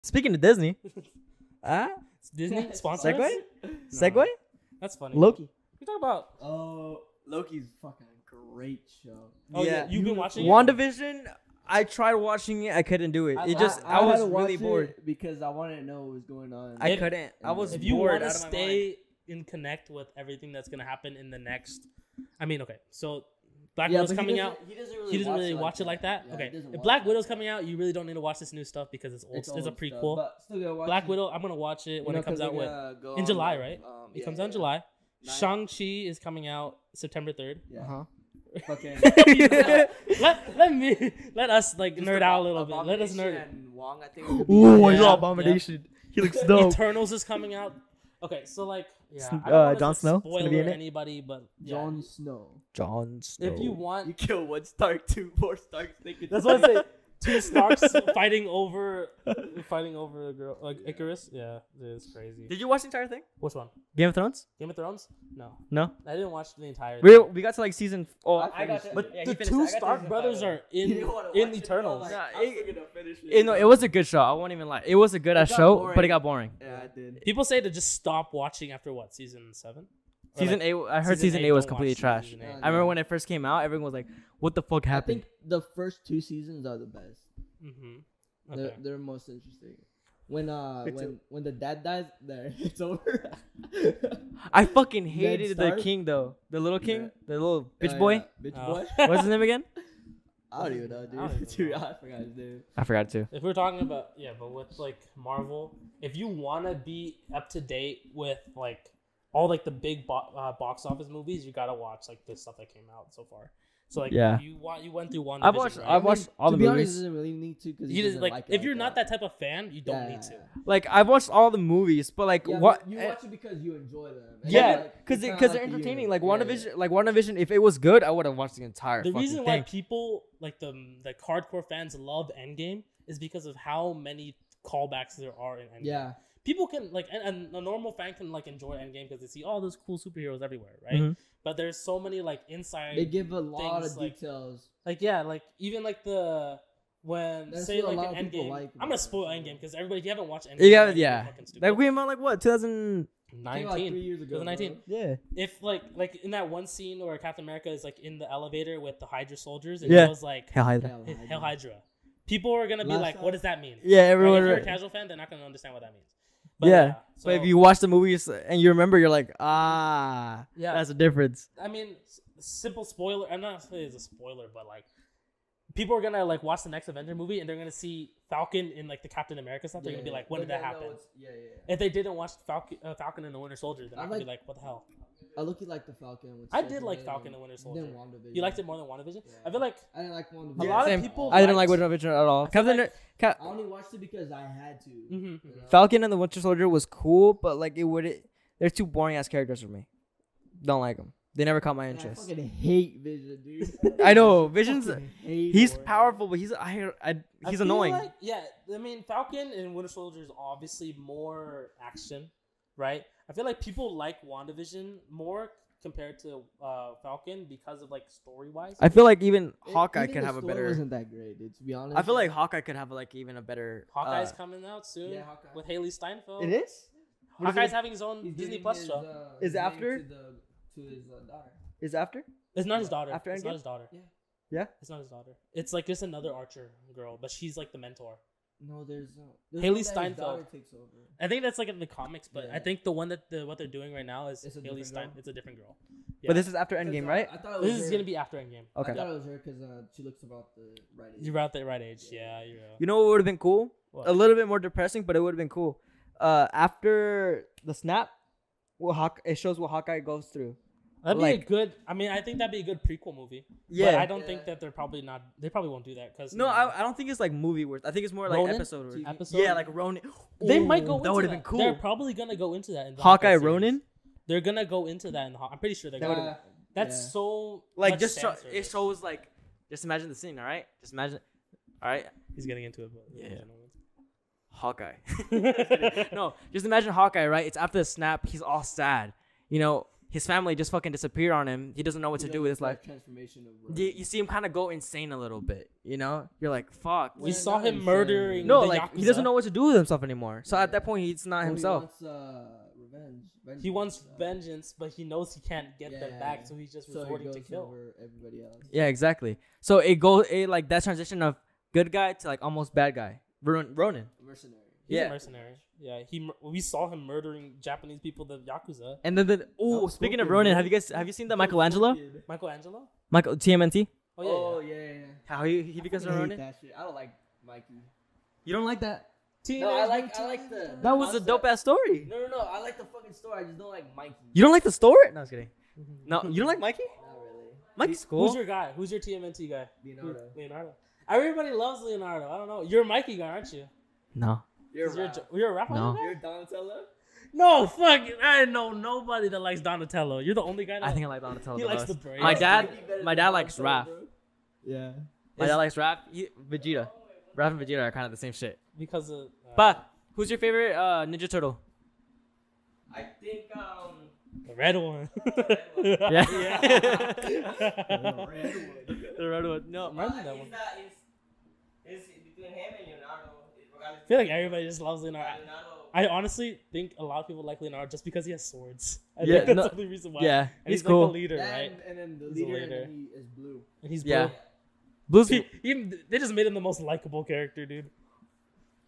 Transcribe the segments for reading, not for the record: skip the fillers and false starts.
Speaking of Disney, It's Disney sponsor. Segue? No, Segue? that's funny. Loki. You talk about? Oh, Loki's fucking great show. Oh yeah, Yeah. you've been watching it? WandaVision. I tried watching it. I couldn't do it. I had was to watch really it bored. because I wanted to know what was going on. I couldn't. I was If you bored want to out of my mind. stay in connect with everything that's gonna happen in the next, I mean, okay, so Black Yeah, Widow's but coming out. He doesn't He doesn't really watch it like that. Yeah, Okay, he doesn't if watch Black it. Widow's coming out, you really don't need to watch this new stuff because it's old. It's a old stuff, prequel. but still gotta watch Black it. Widow, I'm gonna watch it when it comes out. In July, right? It comes out in July. Shang-Chi is coming out September 3rd. Yeah. Uh-huh. Fucking. let us like nerd out a little bit. Let us nerd. And Wong, I think. Ooh, I Yeah, saw yeah. Abomination. He looks dope. Eternals is coming out. Okay, so like, yeah, I don't wanna Jon Snow is spoiler gonna be in it? anybody, but yeah. Jon Snow. Jon Snow. If you want, You kill one Stark, 2 more Starks. that's what I say. Two Starks fighting over a girl like Icarus. Yeah, it's crazy. Did you watch the entire thing? Which one? Game of Thrones? Game of Thrones? No, No. I didn't watch the entire. We got to like season. Oh, I got to- But yeah, he the finished two it. I got to Stark season brothers five. are in Eternals. Nah, I'm still gonna finish it. No, it was a good show. I won't even lie. It was a good ass got show, boring. but it got boring. Yeah, I did. People say to just stop watching after what, season 7? Season 8. I heard season 8 was completely trash. Season 8. Yeah. I remember when it first came out, everyone was like, "What the fuck I happened?" think the first 2 seasons are the best. Mm-hmm. Okay. They're most interesting. When Me too. when the dad dies, there it's over. I fucking hated the Stark? king though. The little king, Yeah. the little bitch Yeah, boy. yeah. Bitch Oh. boy. What's his name again? I don't even know, dude. I don't even Dude, know. I forgot his name. I forgot too. If we're talking about but with like Marvel, if you want to be up to date with like all like the big box office movies, you gotta watch like the stuff that came out so far. So like Yeah. you went through one. I've watched all to the be honest, movies. he doesn't really need to because You just like if you're not that type of fan, you don't need to. Like I've watched all the movies, but like Yeah, what? but you watch it because you enjoy them. And Yeah, like, because it's kinda they're like entertaining. you. Like Yeah, WandaVision, yeah. like WandaVision. If it was good, I would have watched the entire. The fucking reason why thing. people like the hardcore fans love Endgame is because of how many callbacks there are in Endgame. Yeah. People can like and a normal fan can like enjoy Endgame because they see all those cool superheroes everywhere, right? Mhm. But there's so many like inside They give a lot things, of like- details. like yeah, like even like the when That's say what a like lot an of people Endgame. like I'm gonna about spoil it. Endgame because everybody if you haven't watched Endgame, Yeah, you're yeah. fucking stupid. Like we came out like what 2000. I think like 3 years ago. 2019. bro. Yeah. If like in that one scene where Captain America is like in the elevator with the Hydra soldiers and Yeah. he goes like Hell Hydra. Hell, Hell Hydra. People are gonna be Last like, time- what does that mean? Yeah, Right? everyone. If you're a casual fan, they're not gonna understand what that means. But, Yeah. so, But if you watch the movies and you remember, you're like, yeah, that's the difference. I mean, simple spoiler. I'm not saying it's a spoiler, but like, people are gonna like watch the next Avenger movie and they're gonna see Falcon in like the Captain America stuff. They're gonna be like, when did that happen? Yeah. If they didn't watch Falcon and the Winter Soldier, they're I not gonna be like- like, what the hell? I look at like the Falcon. With I did Stephen like Lang Falcon and Winter Soldier. Then WandaVision. You liked it more than WandaVision? Yeah. I feel like I didn't like WandaVision. a lot of Same. people. I didn't like liked- WandaVision at all. I feel Captain, like- Cap, I only watched it because I had to. Mhm. you know? Falcon and the Winter Soldier was cool, but like they're two boring ass characters for me. Don't like them. They never caught my And I interest. fucking hate Vision, dude. I know Vision's. Fucking hate He's him. powerful, but he's I he's feel annoying. like- yeah, I mean, Falcon and Winter Soldier is obviously more action, right? I feel like people like WandaVision more compared to Falcon because of like story wise. I feel like even Hawkeye Even could the have a story better. Wasn't that great, dude, to be honest. I feel like Hawkeye could have like even a better. Hawkeye's coming out soon yeah, Hawkeye. with Haley Steinfeld. It is. What is Hawkeye's it? having his own He's Disney giving Plus his, show. Is name after? to his daughter. Is after? It's not his daughter. After it's Endgame? not his daughter. Yeah. Yeah. It's not his daughter. It's like just another Archer girl, but she's like the mentor. No, there's Haley one that his Steinfeld. daughter takes over. I think that's like in the comics, but Yeah. I think the one that what they're doing right now is It's a Haley different Stein. girl? It's a different girl. Yeah. But this is after Endgame, right? I thought it was This is her. gonna be after Endgame. Okay. I thought it was her because she looks about the right age. You're at the right age. Yeah, you know. You know what would have been cool? What? A little bit more depressing, but it would have been cool. After the snap, it shows what Hawkeye goes through. That'd be like- a good. I mean, I think that'd be a good prequel movie. Yeah. But I don't Yeah. think that they're probably not. They probably won't do that because No, I don't think it's like movie worth. I think it's more like Ronin? episode worth. Episode? Yeah, like Ronin. They Ooh, might go. That into would have been cool. They're probably gonna go into that in the Hawkeye series. Ronin. They're gonna go into that in. I'm pretty sure they're That gonna. would've- That's yeah. so. Like much just fan it service. shows like just imagine the scene, all right? Just imagine. All right, He's getting into it. But Yeah. Hawkeye. No, just imagine Hawkeye, right? It's after the snap. He's all sad. You know, his family just fucking disappeared on him. He doesn't know what to do with his life. Transformation of You see him kind of go insane a little bit. You know, you're like, fuck. We Yeah, saw not him insane. murdering. No, the like he Yakuza. doesn't know what to do with himself anymore. So at that point, he's not himself. He wants revenge. He wants vengeance, but he knows he can't get them Yeah. back, so he's just So he resorting to goes kill. over everybody else. Yeah, exactly. So it like that transition of good guy to like almost bad guy. Ronin. Mercenary. He's Yeah. a mercenary. Yeah, we saw him murdering Japanese people, the Yakuza. And then Oh, speaking of Scorpion, Ronin, bro. have you seen the Michelangelo? Michelangelo? Michael TMNT? Oh yeah. Oh yeah. How he becomes a I hate Ronin? that shit. I don't like Mikey. You don't like that? No, I like the. That was a concept. dope ass story. No. I like the fucking story. I just don't like Mikey. You don't like the story? No, I was kidding. No, you don't like Mikey? Not really. Mikey's cool. Who's your guy? Who's your TMNT guy? Leonardo. Leonardo. Everybody loves Leonardo. I don't know. You're a Mikey guy, aren't you? No. You're 'Cause rap. you're a rap No. guy? You're Donatello. No, fuck. I know nobody that likes Donatello. You're the only guy that I think I like Donatello. he the likes most. the braids. My I dad, think he better my than dad likes Donatello, Raph. bro. Yeah. My dad likes Raph. Vegeta. Raph and Vegeta are kind of the same shit. because of. But who's your favorite Ninja Turtle? I think the red one. Yeah. the red one. The red one. No. Remember that one? It's between him and Leonardo. I feel like everybody just loves Leonardo. I honestly think a lot of people like Leonardo just because he has swords. I Yeah, think that's no- the only reason why. Yeah, And he's like cool. the leader, That right? and then the He's a leader, and leader. then he is blue. And he's blue. Yeah. Blue's. They just made him the most likable character, dude.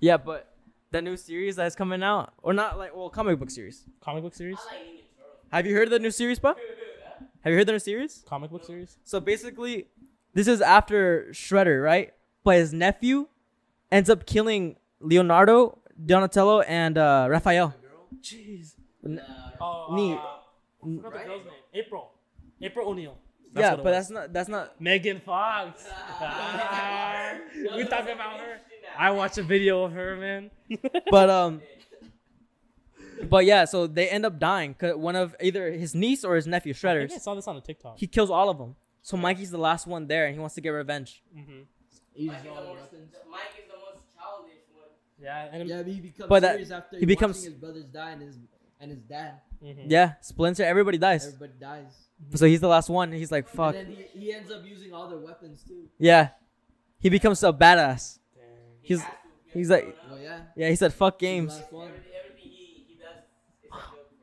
Yeah, but the new series that's coming out, or not like, well, comic book series. Comic book series? Have you heard of the new series, bro? Have you heard the new series? Comic book series? So basically, this is after Shredder, right? But his nephew ends up killing Leonardo, Donatello, and Raphael. Jeez. Oh, Neat. I forgot the girl's name. April O'Neil. Yeah, what it but was. that's not. Megan Fox. We talking about her. I watched a video of her, man. But yeah, so they end up dying. 'Cause one of either his niece or his nephew, I think I Shredder's, saw this on a TikTok. he kills all of them. So Mikey's the last one there, and he wants to get revenge. Mm-hmm. He uses Mike is all the the most, weapons. Mike is the most childish one. Yeah, and Yeah, but he becomes But that- serious after he becomes- watching his brothers die and his dad. mhm. Yeah, Splinter, everybody dies. Everybody dies. So he's the last one. And he's like, fuck. And then he ends up using all their weapons too. Yeah, he becomes a badass. Dang. He's like, Oh yeah. yeah, he said, fuck He's the games. last one. Everything he does is a joke,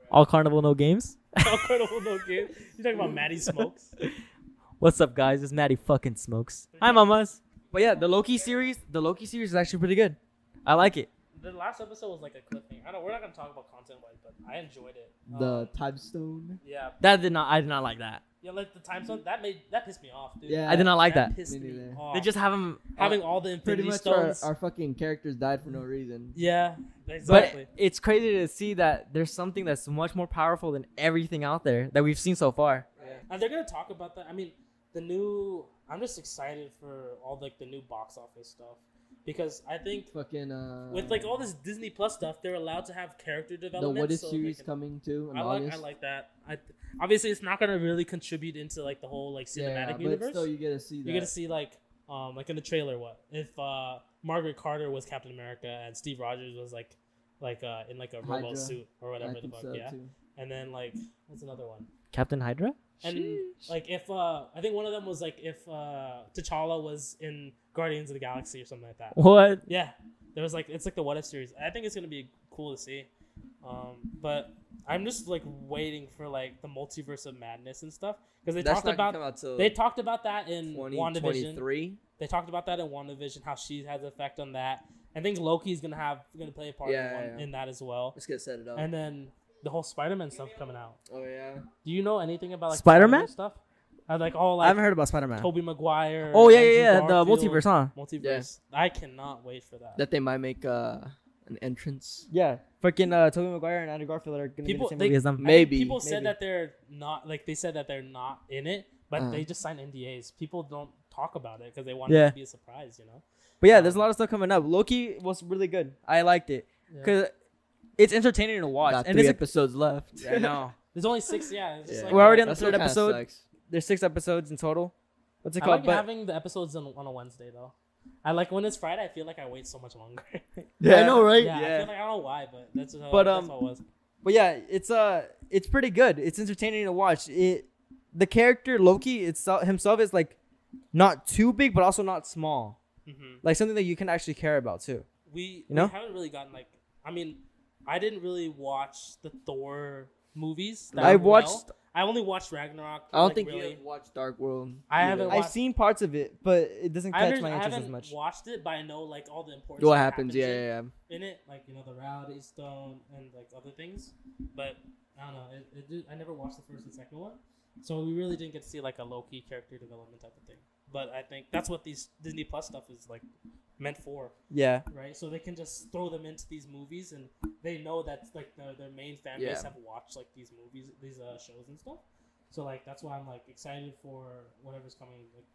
bro. All carnival, no games. Incredible, no kid. You talking about Maddie Smokes? What's up, guys? It's Maddie fucking Smokes. Hi, mamas. But yeah, the Loki series is actually pretty good. I like it. The last episode was like a cliffhanger. I know we're not gonna talk about content wise, but I enjoyed it. The time stone. Yeah, I did not like that. yeah, like the time zone that pissed me off, dude. Yeah. I did not like that. Pissed Me me neither. off. They just have him. having all the Pretty Infinity much Stones. our fucking characters died for no reason. Yeah, But exactly. it's crazy to see that there's something that's much more powerful than everything out there that we've seen so far. And they're gonna talk about that. I mean, the new. I'm just excited for all like the new box office stuff because I think Fucking with like all this Disney Plus stuff, they're allowed to have character the development. What If so they series can- coming too in I August. like that. Obviously, it's not gonna really contribute into like the whole like Yeah, cinematic but universe. still you get to see that. You're gonna see like in the trailer what if Margaret Carter was Captain America and Steve Rogers was like in like a robo Hydra. suit or I whatever the think fuck, so, yeah. too. And then like what's another one? Captain Hydra? And like if I think one of them was like if T'Challa was in Guardians of the Galaxy or something like that. What? Yeah, there was like it's like the What If series. I think it's gonna be cool to see, but I'm just like waiting for like the multiverse of madness and stuff because they talked about that in WandaVision. They talked about that in WandaVision how she has an effect on that. I think Loki's gonna play a part in that as well. Let's get set it up. And then the whole Spider-Man stuff coming out. Oh yeah. Do you know anything about like Spider-Man stuff? Like all I like haven't heard about Spider-Man. Tobey Maguire. Oh yeah, Andrew yeah, the Garfield, multiverse, huh? Multiverse. I cannot wait for that. That they might make an entrance. Yeah, freaking Tobey Maguire and Andrew Garfield are gonna People- be in the same they- movie as them. I think Maybe. people said Maybe. that they're not like they said that they're not in it, but Uh-huh. they just signed NDAs. People don't talk about it because they want Yeah. it to be a surprise, you know. But yeah, there's a lot of stuff coming up. Loki was really good. I liked it because it's entertaining to watch. Got and 3 it's episodes left. I know. There's only 6. Yeah, it's just Yeah. like, We're already on the That's third what kinda episode. sucks. There's 6 episodes in total. What's it I called? like But having the episodes on a Wednesday though. I like when it's Friday. I feel like I wait so much longer. I know, right? Yeah, I feel like I don't know why, but that's how, But, that's how it was. But yeah, it's pretty good. It's entertaining to watch. The character Loki himself is like not too big, but also not small. Mm-hmm. Like something that you can actually care about too. We haven't really gotten like. I mean, I didn't really watch the Thor movies. I only watched Ragnarok. I don't think you have watched Dark World. I've seen parts of it, but it doesn't catch my interest as much. I haven't watched it, but I know like all the important. What happens? Yeah. In it, like the Reality Stone and like other things, but I don't know. I never watched the first and second one, so we really didn't get to see like a low-key character development type of thing. But I think that's what these Disney Plus stuff is like meant for. Yeah. Right. So they can just throw them into these movies, and they know that like their main fan base have watched like these movies, these shows and stuff. So like that's why I'm like excited for whatever's coming like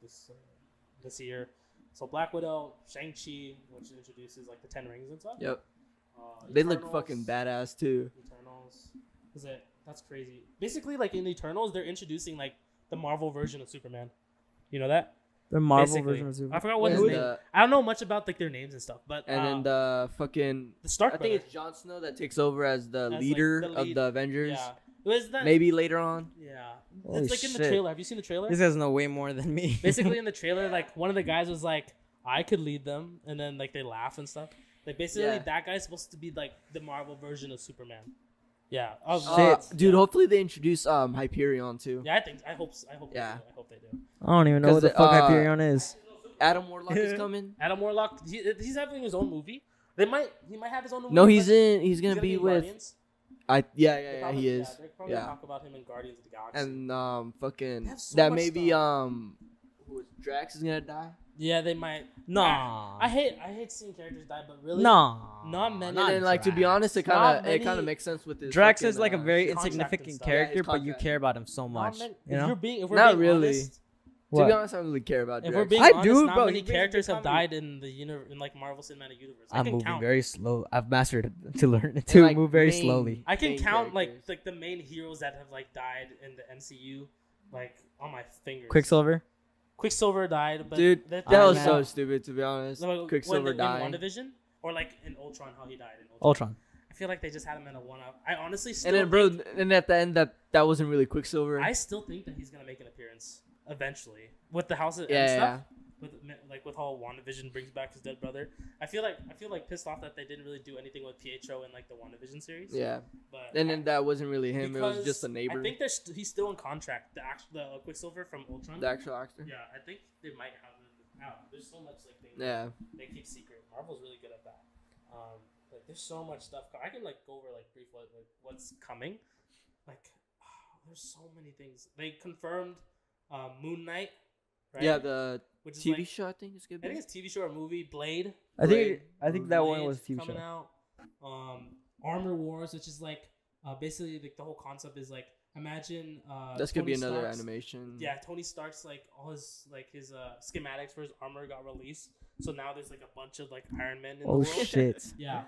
this year. So Black Widow, Shang-Chi, which introduces like the 10 rings and stuff. Yep. They look fucking badass too. Eternals. That's crazy. Basically, like in Eternals, they're introducing like the Marvel version of Superman. You know that? The Marvel version of Superman. I forgot what his name. I don't know much about like their names and stuff, but and then the Stark. I think it's Jon Snow that takes over as the leader of the Avengers. Yeah. Maybe later on. Yeah. It's like in the trailer. Have you seen the trailer? This guys know way more than me. Basically, in the trailer, like one of the guys was like, "I could lead them," and then like they laugh and stuff. Like basically, that guy's supposed to be like the Marvel version of Superman. Yeah. Dude, hopefully they introduce Hyperion too. Yeah, I hope. Yeah. I hope they do. I don't even know what the fuck Hyperion is. Adam Warlock is coming. Adam Warlock, he's having his own movie. He might have his own movie. No, he's gonna be with. Guardians. He is. They're probably gonna talk about him in Guardians of the Galaxy. And fucking so that much maybe stuff. Drax is gonna die. Yeah, they might. Nah. I hate seeing characters die, but really, nah, not many. And like to be honest, it kind of makes sense with this. Drax is like a very contract insignificant and character, his but you contract. care about him so much. You know? If we're Not being really. honest, To be honest, I don't really care about if Drax. we're being I honest, do, not bro. many He brings characters good have comedy. died in the in like Marvel Cinematic Universe. I'm moving count. very slow. I've mastered to learn to like, move very main- slowly. I can main count characters. like the main heroes that have like died in the MCU, like on my fingers. Quicksilver. died, but Dude, that Iron was Man. so stupid. To be honest, like, Quicksilver dying. in WandaVision, or like in Ultron, how he died in Ultron. I feel like they just had him in a one-up. I honestly still And then, bro, and at the end, that wasn't really Quicksilver. I still think that he's gonna make an appearance eventually with the House of M Yeah, stuff. With how WandaVision brings back his dead brother. I feel like pissed off that they didn't really do anything with Pietro in like the WandaVision series. Yeah, But and then that wasn't really him. It was because just a neighbor. I think he's still in contract. The Quicksilver from Ultron. The actual actor. Yeah, I think they might have it out. There's so much like things they keep secret. Marvel's really good at that. Like there's so much stuff. I can like go over like brief what's coming. Like there's so many things. They confirmed Moon Knight. Right? Yeah, the Which is TV like, show I think is gonna be. I think it's TV show or movie. Blade. I think that one Blade was TV coming show. out. Armor Wars, which is like basically like the whole concept is like imagine That's gonna be Tony another Stark's- animation. Yeah, Tony Stark's like all his schematics for his armor got released, so now there's like a bunch of like Iron Men in the Oh world. shit! Yeah.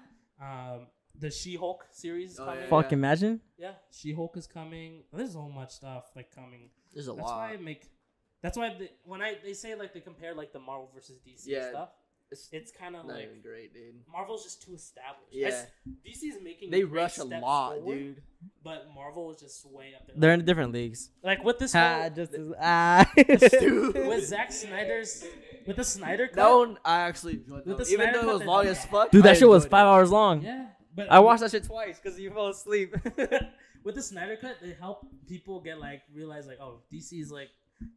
The She-Hulk series is coming. yeah. Fuck, imagine. Yeah, She-Hulk is coming. There's so much stuff like coming. There's a That's lot. why I make. That's why they say like they compare like the Marvel versus DC stuff. It's kind of Not like even great, dude. Marvel's just too established. Yeah. DC is making. They great rush a steps lot, forward, dude. But Marvel is just way up there. They're in different leagues. Like with this Dude. with Zack Snyder's with the Snyder cut. That one I actually enjoyed. With Though. the Even Snyder though it cut, was they long did as that. fuck. Dude, that I shit was enjoyed 5 it. hours long. Yeah, but I watched that shit twice because you fell asleep. with the Snyder cut, they help people get like realize like DC's like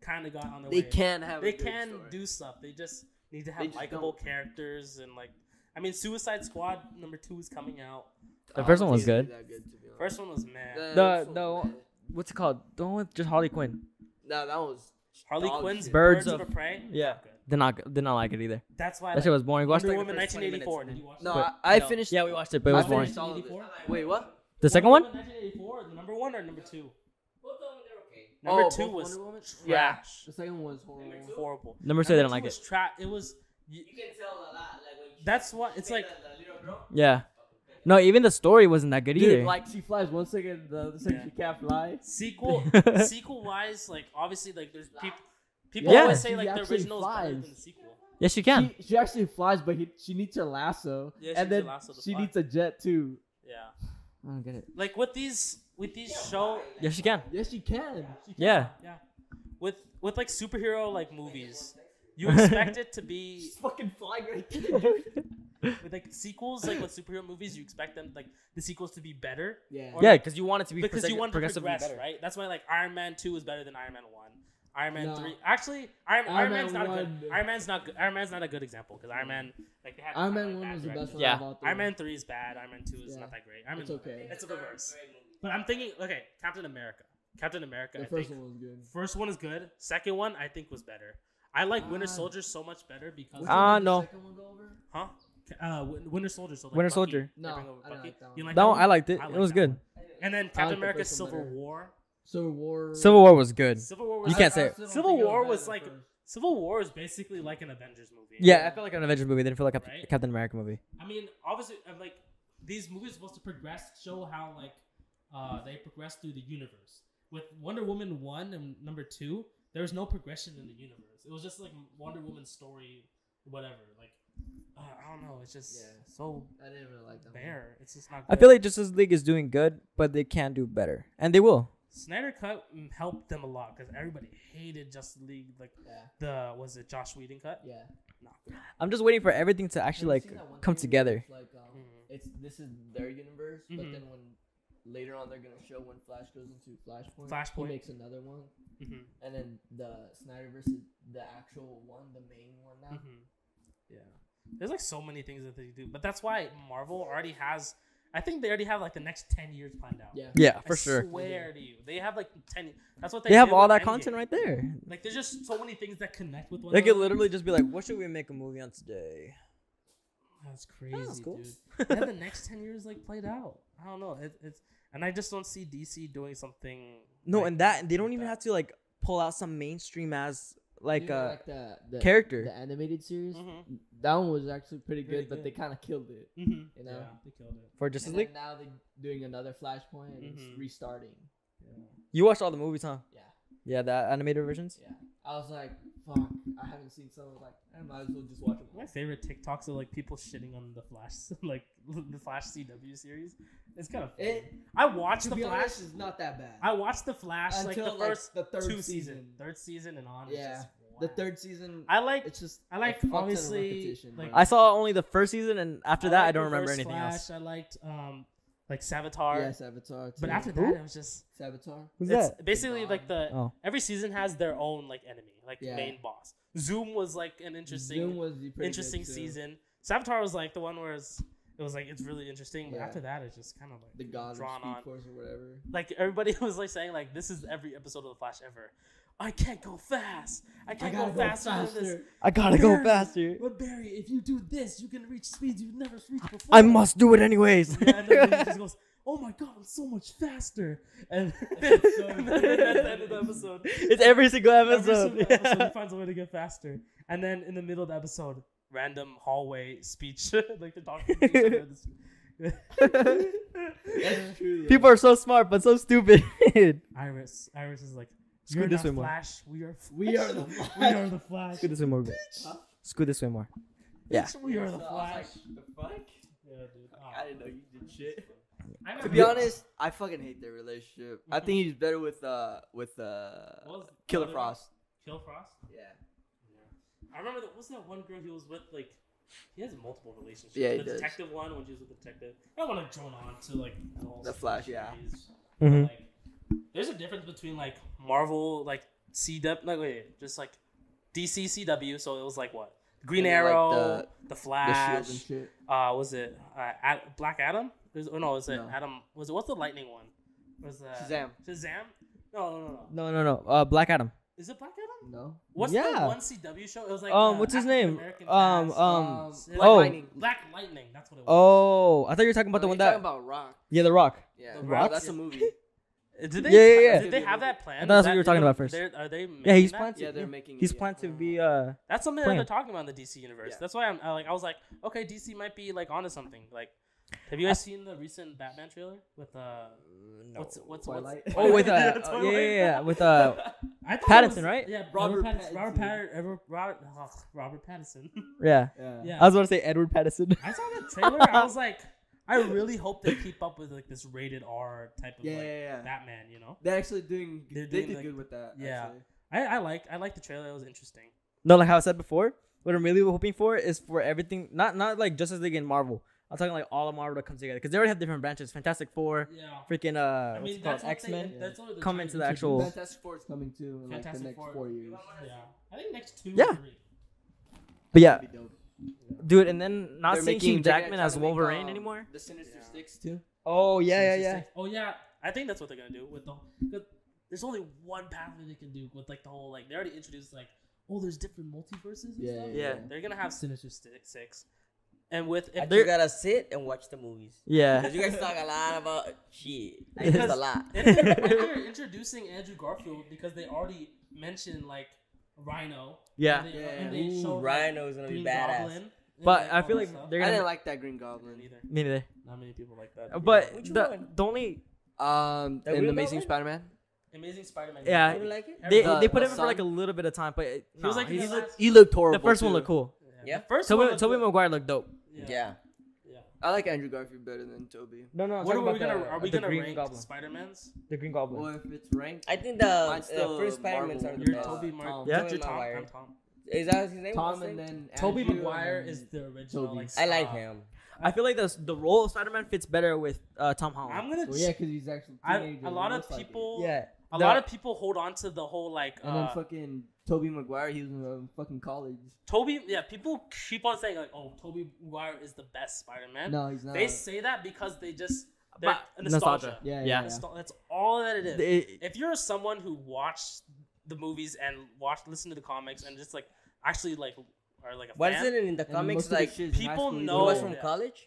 kind of got on their They way. can have. They a good can story. do stuff. They just need to They have just likable don't. characters and like. I mean, Suicide Squad #2 is coming out. The first one was It wasn't good. that good, to be honest. First one was mad. The what's it called? The one with just Harley Quinn. No, that was. Harley dog Quinn's shit. Birds Birds of Prey. Yeah. Not good. Did not like it either. That's why. That shit was boring. Watch Wonder like Woman the first 20 minutes 1984. and Did then- you watch No, that? I No. finished. Yeah, we watched it, but it was I boring. finished all of it. 1984? Wait, what? The second one? 1984, the number 1 or number 2? Both of them, they're okay. Number Oh, 2 both was Wonder Woman? trash. The second one was horrible. Horrible. Number 2, I didn't Number like two it. was It was. You can tell a lot, like when you That's what it's say like. the little girl. Yeah. No, even the story wasn't that good either. Dude, like she flies 1 second, the other second Yeah. she can't fly. Sequel wise, like obviously, like there's people Yeah. always say She like the actually original is better flies. than the sequel. Yes, you can. She actually flies, but she needs her lasso. Yeah, she and needs then her lasso to she fly. needs a jet too. Yeah, I don't get it. Like with these show. Yes, you can. Yes, you can. Yeah. Yeah. With like superhero like movies, you expect it to be She's fucking flying right there. with like sequels, like with superhero movies, you expect them like the sequels to be better. Yeah. Yeah, like, because you want it to be because you want to progressively progress, better. right? That's why like Iron Man 2 is better than Iron Man 1. Iron Man No. 3. Actually, Iron Man's not 1. good. Iron Man's not good. Iron Man's not a good example because Iron Man like they had Iron kind Man of, like, 1 was the bad best one. Yeah. Of all three. Iron Man 3 is bad. Iron Man 2 is Yeah. not that great. Iron It's Man, okay. It's the reverse. But I'm thinking, okay, Captain America. Captain America. The I first think one was good. first one is good. Second one I think was better. I like Winter Soldier so much better because Which one did the no. second one go over? huh? Winter Soldier. So like Winter Bucky. Soldier. No, They bring over I didn't Bucky. like that one. You like That one, one? I liked it. I It like was that good. one. And then I like Captain the America: first one Civil better. War. Civil War. Civil War was good. Civil War. You Was, can't say it. still don't Civil think it War bad was at like first. Civil War is basically like an Avengers movie. Yeah, I felt like an Avengers movie. It didn't feel like a Right? Captain America movie. I mean, obviously, like these movies are supposed to progress, show how like they progress through the universe. With Wonder Woman 1 and number 2, there was no progression in the universe. It was just like Wonder Woman's story, whatever. Like I don't know. It's just so I didn't really like that bare. It's just not. Good. I feel like Justice League is doing good, but they can do better, and they will. Snyder Cut helped them a lot because everybody hated Justice League. Like was it Josh Whedon cut? Yeah. No. I'm just waiting for everything to actually Have you like seen that one come thing together. where it's like this is their universe, but then when later on they're gonna show when Flash goes into Flashpoint. He makes another one, and then the Snyderverse is the actual one, the main one now. Yeah, there's like so many things that they do, but that's why Marvel already has. I think they already have like the next 10 years planned out. Yeah, for sure. I swear to you, they have like 10. That's what They have did all with that Endgame. content right there. Like there's just so many things that connect with one They another. could literally just be like, "What should we make a movie on today?" That's crazy, that's cool. dude. They have the next 10 years like played out. I don't know. It's and I just don't see DC doing something. No, like, and that they don't like even that. have to like pull out some mainstream as like the character. the animated series. That one was actually pretty good, but they kind of killed it. You know, Yeah, they killed it. for Justice and League. then now they're doing another Flashpoint and it's restarting. You watched all the movies, huh? Yeah. Yeah, the animated versions. Yeah, I was like, fuck, I haven't seen some. I was like, I might as well just watch it. My favorite TikToks are like people shitting on the Flash, like the Flash CW series. It's kind of funny. I watched the Flash. It's not that bad. I watched the Flash Until, like the first the third two season. third season and on. Yeah. Just, The wow. third season. I like. It's just. I like a fuck ton of obviously. repetition, Like bro. I saw only the first season, and after that, I liked don't remember Reverse anything Flash. else. I liked like Savitar. Yeah, Savitar. Too. But after Who? that, it was just. Savitar. Who's It's that? basically like the Oh. every season has their own like enemy, like Yeah. main boss. Zoom was like an interesting, Zoom was pretty interesting good, too. season. Savitar was like the one where it was like it's really interesting, but Yeah. after that it's just kind of like The God of drawn Speed on. Force or whatever. Like everybody was like saying like this is every episode of the Flash ever. I can't go fast. I can't go faster than this. I gotta go Barry, faster. But Barry, if you do this, you can reach speeds you've never reached before. I must do it anyways. Yeah, and then he just goes, "Oh my god, I'm so much faster!" And, and then at the end of the episode, It's every single every episode. single episode he finds a way to get faster. And then in the middle of the episode, random hallway speech, like they're talking to each other. in the street. That's true. People are so smart, but so stupid. Iris is like, Scoot "You're this not way more. Flash. We are We are the Flash. we are the Flash. Scoot this way more, bitch. Scoot this way more. Yeah. Bitch, we are the So I was Flash." like, the fuck? Yeah, dude. I didn't know you did shit. I To be honest, I fucking hate their relationship. I think he's better with Killer Frost. Kill Frost. Yeah. I remember what's that one girl he was with? Like, he has multiple relationships. Yeah, he the does. detective one when she was with the detective. I don't want to join on to like the whole The Flash, yeah. series. Mhm. Like, there's a difference between like Marvel, like CW, like just like DC CW. So it was like what Green And then, like, Arrow, the The Flash. Shield and shit. Was it Black Adam? Was it No. Adam? Was it what's the Lightning one? Was Shazam. Shazam? No. No. Black Adam. Is it Black Adam? No. What's the Yeah. one CW show? It was like What's his African name? American cast. Black Oh. Lightning. Black Lightning. That's what it was. Oh, I thought you were talking about the one you're that. talking about Rock. Yeah, The Rock. Yeah, The Rock. Rock? That's a movie. Did Yeah. Did they have that plan? I thought that's Is what you were that- talking about first. Are they? Yeah, he's making that? planned to. Yeah, they're making. He's it, planned to be That's something Plan. that they're talking about in the DC universe. Yeah. That's why I was like, okay, DC might be like onto something. Like, have you guys seen the recent Batman trailer with what's Twilight. Oh, with Twilight. yeah, with I thought it Pattinson, was- right? Yeah, Robert Robert Pattinson. yeah. Yeah. Yeah. I was about to say Edward Pattinson. I saw the trailer. I was like, I really hope they keep up with like this rated R type of Batman. You know, they're actually doing. They did good with that. Yeah, actually. I like the trailer. It was interesting. No, like how I said before, what I'm really hoping for is for everything, not like Justice League and Marvel. I'm talking like all of Marvel to come together because they already have different branches. Fantastic Four, freaking X-Men. Come into the actual. Fantastic Four is coming too in like the next 4 years. Yeah, I think next 2 or 3. But yeah, dude, and then not seeing Hugh Jackman as Wolverine anymore. The Sinister Six too. Oh yeah. Oh yeah, I think that's what they're gonna do with there's only one pathway they can do with like the whole like they already introduced like there's different multiverses. And stuff. Yeah. They're gonna have Sinister Six. And with if you gotta sit and watch the movies. Yeah. Because you guys talk a lot about shit. There's a lot. If they're introducing Andrew Garfield because they already mentioned like Rhino. Yeah. And they showed Rhino is gonna be badass. Goblin, but I feel like they're gonna. I didn't like that Green Goblin either. Me neither. Not many people like that. But the only in the Amazing Spider-Man. Amazing Spider-Man. Yeah. You didn't like it? They put him in for like a little bit of time, but he looked horrible. The first one looked cool. Yeah. The first Tobey Maguire looked dope. Yeah. I like Andrew Garfield better than Tobey. No. What are we gonna rank Spider-Mans? The Green Goblin. Well, if it's ranked, I think the first Spider-Mans are the best. Tobey Maguire. Tom. Is that his name? Tom and then Tobey Maguire is the original. Like, I like him. I feel like the role of Spider-Man fits better with Tom Holland. I'm gonna. because he's actually teenager. A lot of people. Yeah. A lot of people hold on to the whole like. And then fucking Tobey Maguire, he was in fucking college. People keep on saying like, "Oh, Tobey Maguire is the best Spider-Man." No, he's not. They say that because they're nostalgia. Yeah. That's all that it is. If you're someone who watched the movies and listen to the comics and just like actually like are like a what fan. Is it in the comics? Like people know he was from college.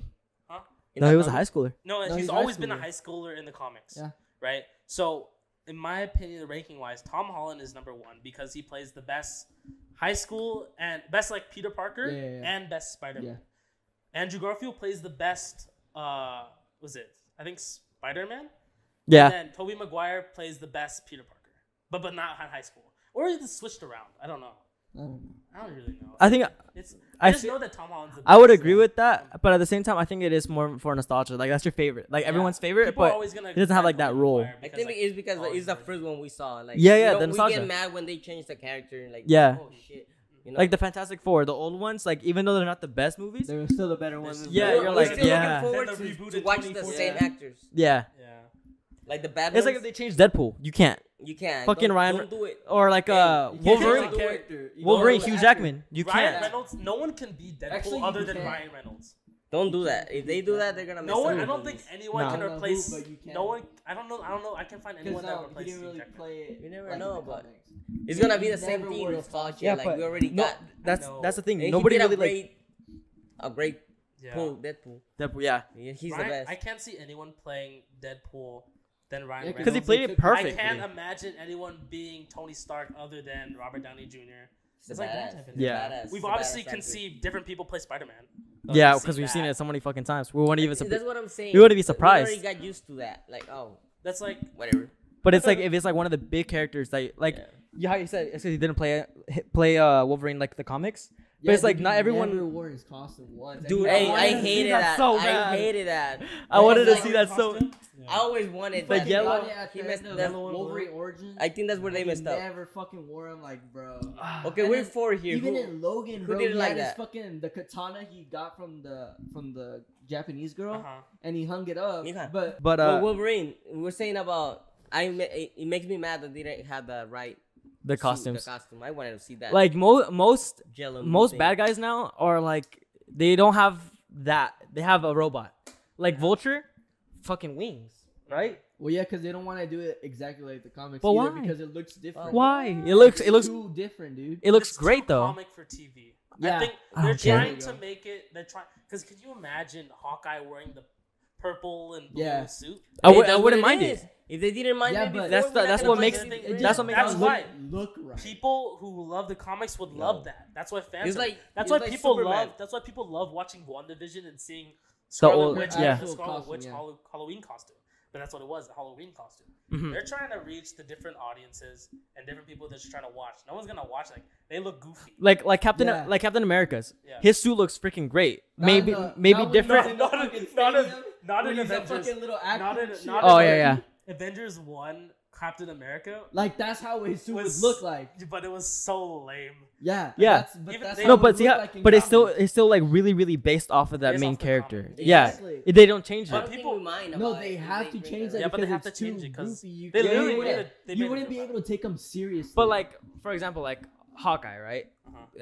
Huh? No, he was a high schooler. No, he's always been a high schooler in the comics. Yeah. Right. So. In my opinion, ranking wise, Tom Holland is number 1 because he plays the best high school and best like Peter Parker and best Spider-Man. Yeah. Andrew Garfield plays the best. I think Spider-Man. Yeah. And then Tobey Maguire plays the best Peter Parker, but not in high school, or is it switched around? I don't know. I don't really know. I think I just know that Tom Holland's the best. I would agree with that, but at the same time, I think it is more for nostalgia. Like that's your favorite, like everyone's favorite, people but it doesn't have like that role. I think it's because it's the first one we saw. Like the nostalgia. We get mad when they change the character. Like oh shit. You know? Like the Fantastic Four, the old ones, like even though they're not the best movies, they're still the better ones. Yeah, you're like looking forward to watch the same actors. Yeah. Like the bad. It's like if they change Deadpool, you can't. Fucking Ryan. Don't do it. Or like Wolverine. Wolverine, Hugh Jackman. You can't. Ryan Reynolds. No one can be Deadpool other than Ryan Reynolds. Don't do that. If they do that, they're gonna. I don't think anyone can replace. No one. I don't know. I can't find anyone that replaces Hugh Jackman. You never know, but it's gonna be the same thing. Nostalgia. Yeah, like we already got. That's the thing. And nobody really like a great Deadpool. Yeah. He's the best. I can't see anyone playing Deadpool than Ryan Reynolds. Because he played it perfectly. I can't imagine anyone being Tony Stark other than Robert Downey Jr. It's like that. Yeah. We've obviously conceived different people play Spider-Man. Yeah, because we've seen it so many fucking times. We wouldn't even. That's what I'm saying. We wouldn't be surprised. We already got used to that. Like, that's like whatever. But it's like if it's like one of the big characters that how you said it's because he didn't play Wolverine like the comics. But it's like not everyone. Never wore his costume once. Dude, I hated that. I hated that. I wanted to see that so. I always wanted the that. yellow. He messed up. Wolverine Origins. I think that's where they messed up. Never fucking wore him, like, bro. Okay, we're 4 here. Even in Logan, who bro, didn't he like had his that? fucking the katana he got from the Japanese girl, and he hung it up. But Wolverine, we're saying about. It makes me mad that they didn't have the right. The costumes. The costume. I wanted to see that. Like most thing. bad guys now are like they don't have that. They have a robot. Like Vulture, fucking wings, right? Well, yeah, because they don't want to do it exactly like the comics. But why? Because it looks different. Why? It looks too different, dude. It looks great though. Comic for TV. Yeah. I think they're trying to make it. They're trying because could you imagine Hawkeye wearing the purple and blue suit? I wouldn't mind it. If they didn't mind it before, that's what makes why look right. People who love the comics would love that. That's why fans. That's why people love watching WandaVision and seeing Scarlet Witch Halloween costume. but that's what it was, a Halloween costume. They're trying to reach the different audiences and different people that's trying to watch. No one's gonna watch. Like they look goofy. Like Captain America's. Yeah. His suit looks freaking great. Maybe different. Not in Avengers. Oh yeah. Avengers 1. Captain America, like that's how his suit would look like, but it was so lame. Yeah. But it's still like really based off of that main character. Exactly. Yeah, they don't change it. But people they have to change that. Yeah, but they have to change it because you wouldn't be able to take them seriously. But like, for example, like Hawkeye, right?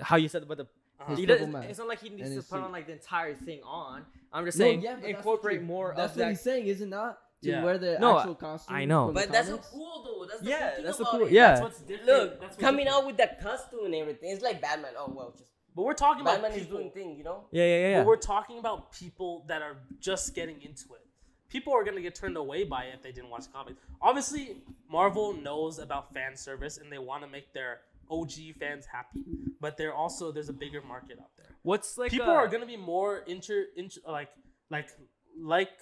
How you said about the. It's not like he needs to put on like the entire thing on. I'm just saying incorporate more of that. That's what he's saying, is it not? To wear the actual costume. I know. But that's so cool though. That's the cool. it. Yeah. That's what's different. Look, coming out with that costume and everything. It's like Batman. Oh well, just. But we're talking about Batman is doing things, you know. Yeah. But we're talking about people that are just getting into it. People are gonna get turned away by it if they didn't watch the comics. Obviously, Marvel knows about fan service and they want to make their OG fans happy. But there's a bigger market out there. What's like people are gonna be more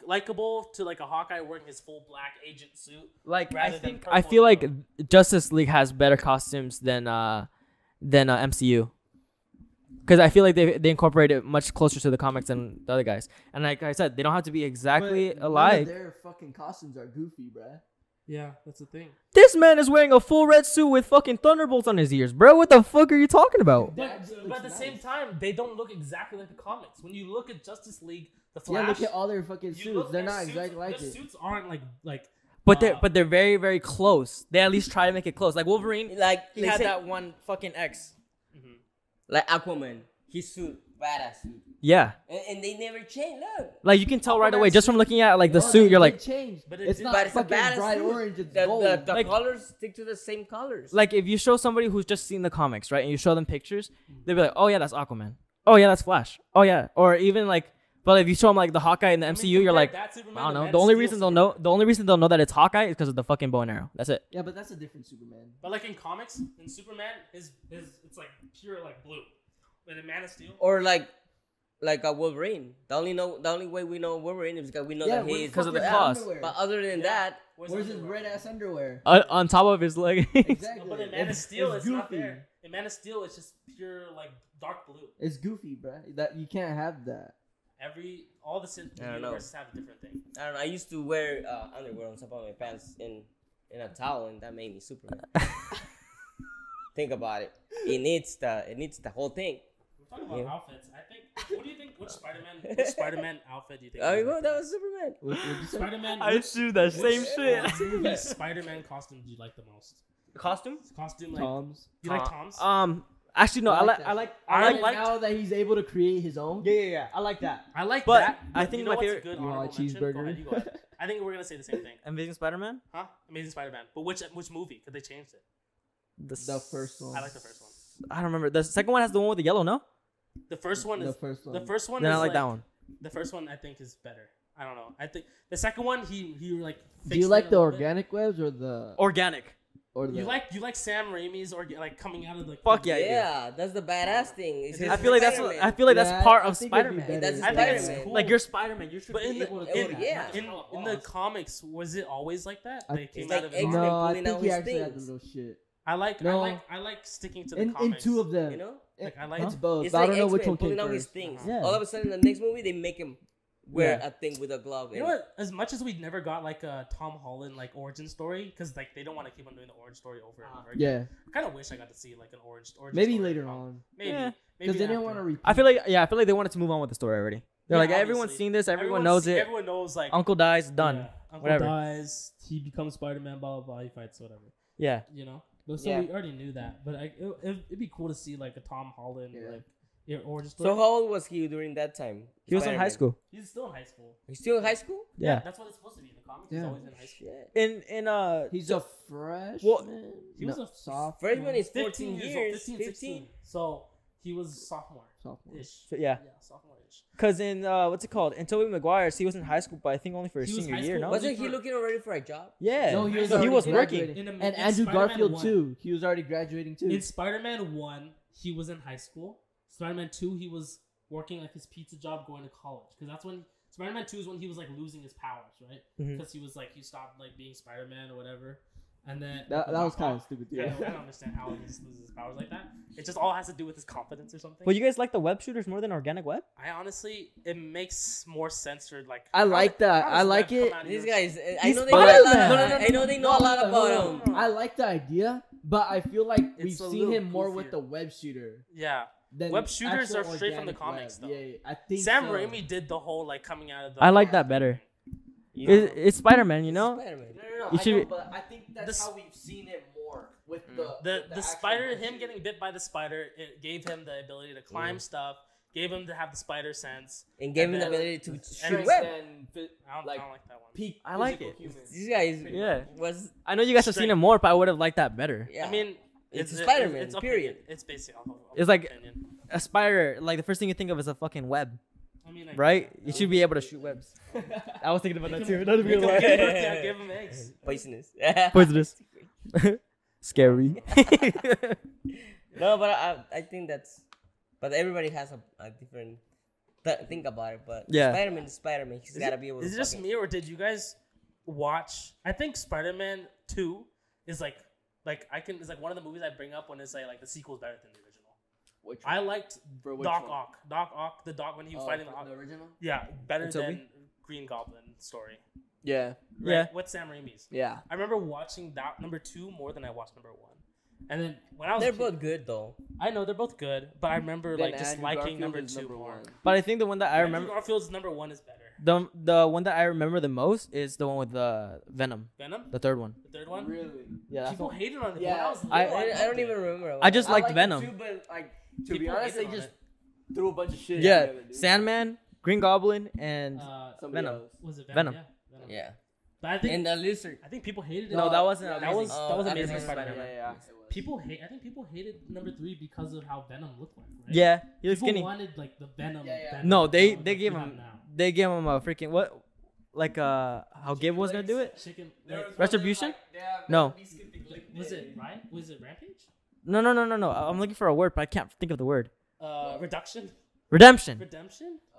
likable to like a Hawkeye wearing his full black agent suit. Like I feel like Justice League has better costumes than MCU. Because I feel like they incorporate it much closer to the comics than the other guys. And like I said, they don't have to be exactly alike. Their fucking costumes are goofy, bruh. Yeah, that's the thing. This man is wearing a full red suit with fucking thunderbolts on his ears, bro. What the fuck are you talking about? But at the same time, they don't look exactly like the comics. When you look at Justice League, the Flash. Yeah, look at all their fucking suits. They're not exactly like it. The suits aren't like. But they're very, very close. They at least try to make it close. Like Wolverine, like he had that one fucking X. Mm-hmm. Like Aquaman, his suit, badass suit. Yeah. And they never change. Look. Like you can tell right away just from looking at like the suit. You're like, changed. But it's not fucking bright orange. It's gold. The like, colors stick to the same colors. Like if you show somebody who's just seen the comics, right, and you show them pictures, they'll be like, oh yeah, that's Aquaman. Oh yeah, that's Flash. Oh yeah, or even like. But if you show them like the Hawkeye in the MCU, you're like, I don't know. The only reason they'll know that it's Hawkeye is because of the fucking bow and arrow. That's it. Yeah, but that's a different Superman. But like in comics, in Superman, his it's like pure like blue. But in Man of Steel, or like a Wolverine. The only way we know Wolverine is because we know that he's because of the claws. But other than that, where's his red ass underwear? On top of his leg. Exactly. But in Man of Steel, it's not there. In Man of Steel, it's just pure like dark blue. It's goofy, bro. That you can't have that. All the universes have a different thing. I don't know. I used to wear underwear on top of my pants in a towel, and that made me Superman. Think about it. It needs the whole thing. We're talking about outfits. I think. What do you think? Which Spider-Man outfit do you think? Oh, that was Superman. Spider-Man. I do that same shit. Which Spider-Man costume do you like the most? Costume? Like Tom's. You like Tom's? Actually, no. I like now that he's able to create his own. Yeah. I like that. I like but that. I think my favorite. You want a cheeseburger? Go ahead. I think we're gonna say the same thing. Amazing Spider-Man? Huh? Amazing Spider-Man. But which movie? Because they changed it. The first one. I like the first one. I don't remember. The second one has the one with the yellow. No. The first one is the first one. The first one. Then is I like that one. The first one I think is better. I don't know. I think the second one he like. Do you like the organic webs or the organic? Or the... You like Sam Raimi's or like coming out of the fuck yeah, yeah, that's the badass thing. I feel like that's part of Spider-Man. That's I think it's cool. Like you're Spider-Man, you should but be able to do that. In the comics, was it always like that? They came out of no, I think he actually had the little shit. I like sticking to the comics. In two of them, you know, like I like it's both. It's I like don't know which one came first. His things. Yeah. All of a sudden, in the next movie, they make him wear a thing with a glove. You know what? As much as we never got like a Tom Holland like origin story, because like they don't want to keep on doing the origin story over and over again. Yeah. I kind of wish I got to see like an origin maybe story later on. Maybe because they didn't want to repeat. I feel like they wanted to move on with the story already. They're like, everyone's seen this, everyone knows it. Everyone knows like Uncle dies, done. Yeah. Uncle dies, he becomes Spider-Man, blah blah blah. He fights whatever. Yeah. You know. So we already knew that, but it'd be cool to see like a Tom Holland origin story. So how old was he during that time? He was in high school. He's still in high school. He's still in high school? Yeah. That's what it's supposed to be in the comics. He's always in high school. He's a freshman. Well, he was a sophomore. Freshman is 14 years. 15. So he was sophomore-ish. Yeah, sophomore-ish. Because in what's it called? In Tobey Maguire's, he was in high school, but I think only for his senior year. No, wasn't he looking already for a job? Yeah, no, he was working. And Andrew Garfield too. He was already graduating too. In Spider-Man 1, he was in high school. Spider-Man 2, he was working like his pizza job, going to college. Because Spider-Man 2 is when he was like losing his powers, right? Because he was like he stopped like being Spider-Man or whatever. And then that was kind of stupid. Yeah, I don't understand how he just loses his powers like that. It just all has to do with his confidence or something. Well, you guys like the web shooters more than organic web? I honestly, it makes more sense for like. I like that. I like it. These guys, I know they know a lot. I know they know a lot about him. I like the idea, but I feel like we've seen him more with the web shooter. Yeah. Web shooters are straight from the comics, though. Yeah, I think Sam Raimi did the whole like coming out of the. I like that better. It's Spider-Man, you know. Spider-Man. No, but I think that's how we've seen it more with the spider. Him getting bit by the spider, it gave him the ability to climb stuff. Gave him to have the spider sense, and gave him the ability to shoot web. I don't like that one. I like it. These guys, I know you guys have seen it more, but I would have liked that better. Yeah. I mean, it's Spider-Man. It's period. It's basically. It's like a spider. Like the first thing you think of is a fucking web. I mean, right? You should be able to shoot webs. I was thinking about that too. Give them eggs. Poisonous. Poisonous. Scary. No, but I think that's. But everybody has a different think about it. But Spider-Man is Spider-Man. He's got to be able to. Is it just me or did you guys watch? I think Spider-Man 2 is like it's like one of the movies I bring up when it's like the sequel is better than the original. Which one? I liked Doc Ock. The Doc when he was fighting the original. Yeah, better than Green Goblin story. Yeah. Right? Yeah. With Sam Raimi's. Yeah. I remember watching that number 2 more than I watched number 1. And then when I was they're both good though. I know they're both good, but I remember just liking number 2 more. But I think the one that I remember Garfield's number 1 is better. The one that I remember the most is the one with the Venom. Venom? The third one. The third one? Really? Yeah. People hated on it. Yeah. I don't even remember. I just liked Venom. Too, but to be honest, they just threw a bunch of shit. Yeah. Together, dude. Sandman, Green Goblin, and Venom. Was it Venom? Yeah. But I think and the lizard. I think people hated it. No, that wasn't. That was Amazing Spider-Man. Yeah. I think people hated number 3 because of how Venom looked like. Right? Yeah, he was people skinny. wanted like the Venom. Venom no, they gave him a freaking what? Like how Gabe was gonna do it? Retribution? No. Was it right? Was it Rampage? No. I'm looking for a word, but I can't think of the word. Redemption. Redemption?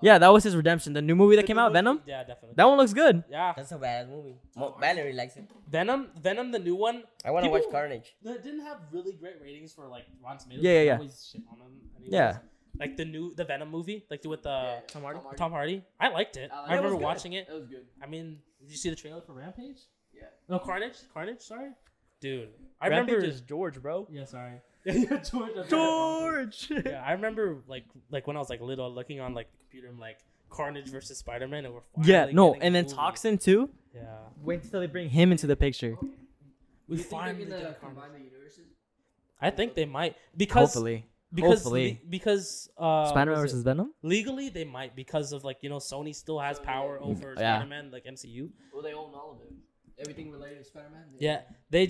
Yeah, that was his redemption. The new movie that came out, Venom? Yeah, definitely. That one looks good. Yeah. That's a bad movie. Valerie likes it. Venom, the new one. I want to watch Carnage. That didn't have really great ratings for like Rotten Tomatoes. Yeah. Always shit on them anyways. Yeah. Like the Venom movie, like with Tom Hardy. Tom Hardy. I liked it. I remember watching it. It was good. I mean, did you see the trailer for Rampage? Yeah. No, Carnage. Sorry, dude. I remember is George, bro. Yeah, sorry. George. Yeah, I remember like when I was like little, looking on like the computer and like Carnage versus Spider-Man, and and then Toxin too. Yeah. Wait until they bring him into the picture. We finally combine the universes. I think they might hopefully. Because Spider-Man versus Venom. Legally, they might because of like Sony still has power over Spider-Man, like MCU. Well, they own all of it. Everything related to Spider-Man. Yeah, they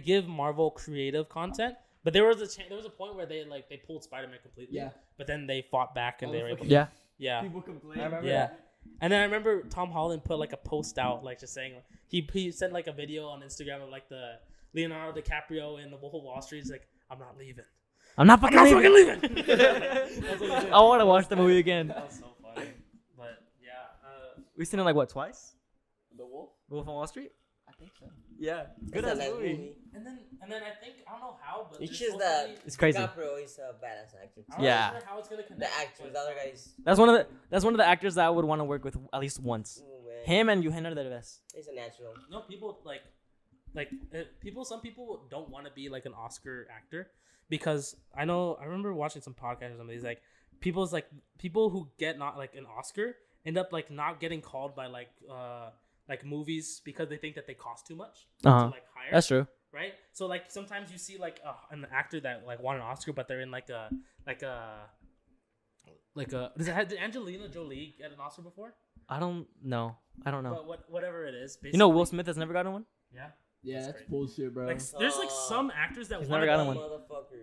give Marvel creative content, but there was a point where they pulled Spider-Man completely. Yeah. But then they fought back and they were able to. Yeah. People complain. I remember that. And then I remember Tom Holland put like a post out like just saying he sent like a video on Instagram of like the Leonardo DiCaprio and the Wolf of Wall Street. He's like, I'm not leaving. I'm not fucking leaving. I want to watch the movie again. That was so funny. But yeah, we've seen it like what, twice? The Wolf? Wolf on Wall Street? I think so. Yeah. Good ass movie. And then I think I don't know how, but it's just that it's crazy. DiCaprio is a badass actor. Yeah. How it's gonna connect. The actor, the other guys. That's one of the actors that I would want to work with at least once. Him and Eugenio Derbez. He's a natural. No, people some people don't want to be like an Oscar actor because I remember watching some podcasts or something. It's like people who get not like an Oscar end up like not getting called by like movies because they think that they cost too much to like hire. That's true. Right? So like sometimes you see like an actor that like won an Oscar but they're in did Angelina Jolie get an Oscar before? I don't know. But whatever it is, basically. Will Smith has never gotten one? Yeah. Yeah, that's bullshit, bro. Like, there's like some actors that never gotten one.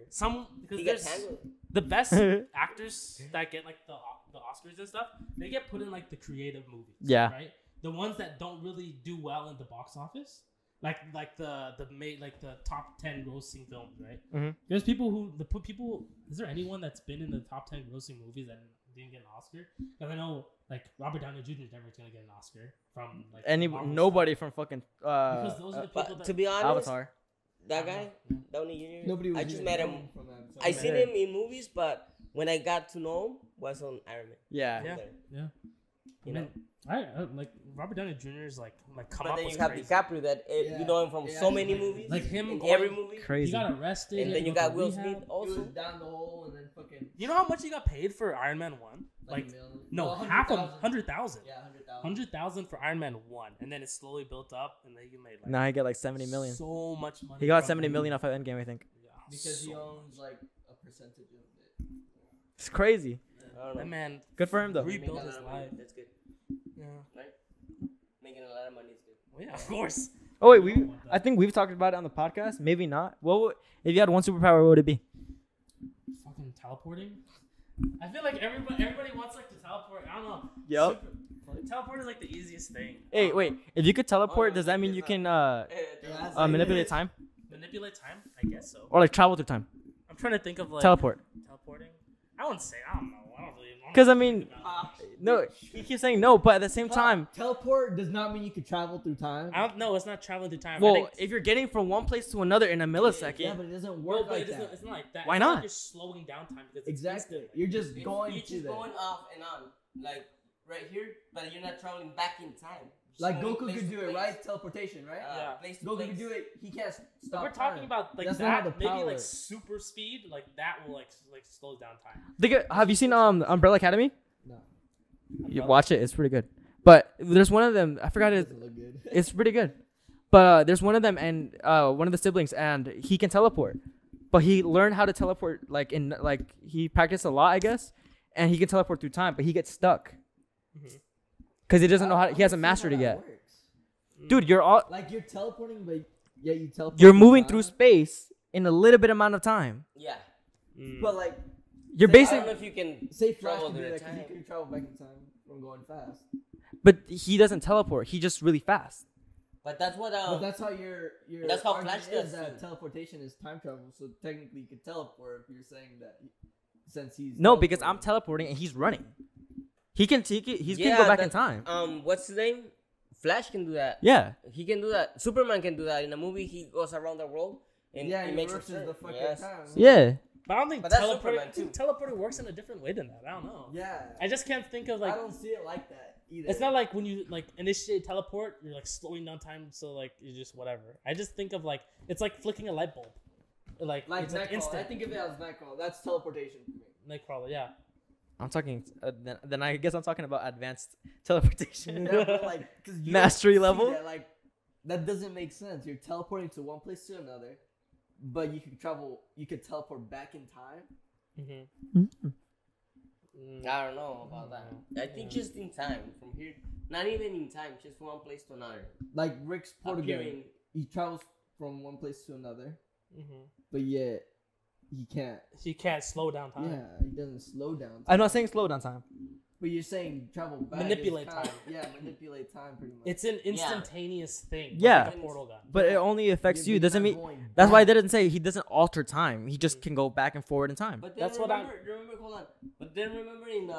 Some because there's the best actors that get like the Oscars and stuff. They get put in like the creative movies. Yeah. Right. The ones that don't really do well in the box office, like the top 10 grossing films, right? Mm-hmm. There's people who Is there anyone that's been in the top 10 grossing movies and didn't get an Oscar. Because I know like Robert Downey Jr. is never gonna get an Oscar from like nobody from fucking because those are the people that, to be honest, Avatar. That guy, Downey Jr. Nobody was I just met him. I seen him in movies, but when I got to know him, was on Iron Man. Yeah. You know, I like Robert Downey Jr. is like come but up then with you have DiCaprio that you know him from so many movies. Like him in every movie. Crazy. He got arrested. And then you got Will Smith also. He was down the hole and then fucking. You know how much he got paid for Iron Man 1? Like no, half of 100,000. Yeah, 100,000 for Iron Man 1, and then it slowly built up, and then he made like. Now he got like 70 million. So much money. He got 70 million off of Endgame, I think. Yeah, because he owns like a percentage of it. It's crazy. That man. Good for him though. Rebuilt his life. That's good. Yeah. Right. Making a lot of money is good. Well, yeah, of course. Oh wait, I think we've talked about it on the podcast. Maybe not. What if you had one superpower? What would it be? Fucking teleporting. I feel like everybody wants like to teleport. I don't know. Yep. Teleport is like the easiest thing. Hey, wait. If you could teleport, does that mean you can manipulate time? Manipulate time? I guess so. Or like travel through time? I'm trying to think of like teleporting. I wouldn't say. I don't know. I don't really. Because I mean, no. He keeps saying no, but at the same time, teleport does not mean you could travel through time. I don't know. It's not traveling through time. Well, if you're getting from one place to another in a millisecond, yeah, but it doesn't work like that. It's not like that. Why it's not? Like you're slowing down time because exactly. You're just going. You're just going off and on, like right here, but you're not traveling back in time. Like Goku could do it, right? Teleportation, right? Yeah. Goku could do it. He can't stop. We're talking about like that, maybe like super speed, like that will like slow down time. Have you seen Umbrella Academy? No. You watch it. It's pretty good. But there's one of them. I forgot it. It's pretty good. But there's one of them and one of the siblings, and he can teleport. But he learned how to teleport he practiced a lot, I guess, and he can teleport through time. But he gets stuck. Mm-hmm. Because he doesn't know how. He hasn't mastered it yet. Dude, you're all like you're teleporting, but yeah, you teleport. You're moving through space in a little bit amount of time. Yeah. But like, you're basically. I don't know if you can say Flash can do that because he can travel back in time from going fast. But he doesn't teleport. He's just really fast. But that's what. But that's how your. That's how Flash does. That teleportation is time travel. So technically, you could teleport if you're saying that. Since he's no, because I'm teleporting and he's running. He can take it. He can go back in time. What's his name? Flash can do that. Yeah. He can do that. Superman can do that. In a movie, he goes around the world and he makes reverses the fucking time. Yeah. But I don't think teleporting works in a different way than that. I don't know. Yeah. I just can't think of like. I don't see it like that either. It's not like when you like initiate teleport, you're like slowing down time, so like you just whatever. I just think of like it's like flicking a light bulb. Like it's like instant. I think of it as Nightcrawler. That's teleportation for me. Nightcrawler, yeah. I'm talking. Then I guess I'm talking about advanced teleportation. Yeah, but like, mastery level. That, like, that doesn't make sense. You're teleporting to one place to another, but you can travel. You could teleport back in time. Mm-hmm. I don't know about that. I think just in time from here. Not even in time, just from one place to another. Like Rick's Portugal, he travels from one place to another, but yet. He can't slow down time. Yeah, he doesn't slow down time. I'm not saying slow down time. But you're saying travel back. Manipulate time. Yeah, manipulate time pretty much. It's an instantaneous thing. Yeah. Like a portal gun. But it only affects you. Doesn't mean that's why I didn't say he doesn't alter time. He just can go back and forward in time. But then hold on. But then remember in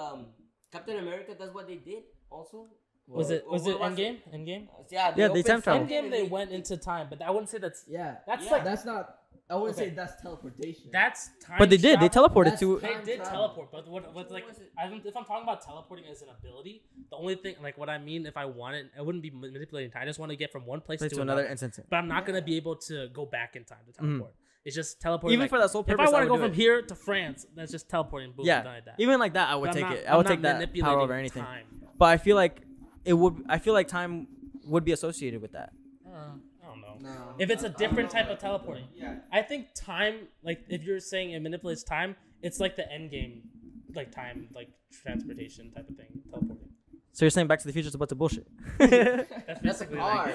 Captain America, that's what they did also. Was it Endgame? Endgame? Yeah, they time travel. Endgame they went into time, but I wouldn't say that's that's not. I wouldn't say that's teleportation. That's time. But they did. They teleported to. They did teleport, but what's like? If I'm talking about teleporting as an ability, the only thing like what I mean, if I wanted, I wouldn't be manipulating time. I just want to get from one place to another instance. But I'm not gonna be able to go back in time to teleport. It's just teleporting. Even for that sole purpose, if I want to go from here to France, that's just teleporting. Boom, yeah. like that. Even like that, I would take it. I would take that power over anything. But I feel like it would. I feel like time would be associated with that. No. If it's a different type of teleporting. Yeah. I think time, like if you're saying it manipulates time, it's like the end game, like time, like transportation type of thing, teleporting. So you're saying Back to the Future is a bunch of bullshit? That's a car.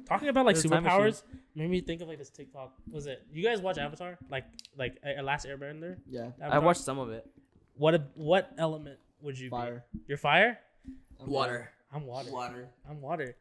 Talking about like superpowers made me think of like this TikTok. Was it? You guys watch Avatar? Like Last Airbender? Yeah. Avatar? I watched some of it. What element would you be? You're fire? Water. I'm water. I'm water,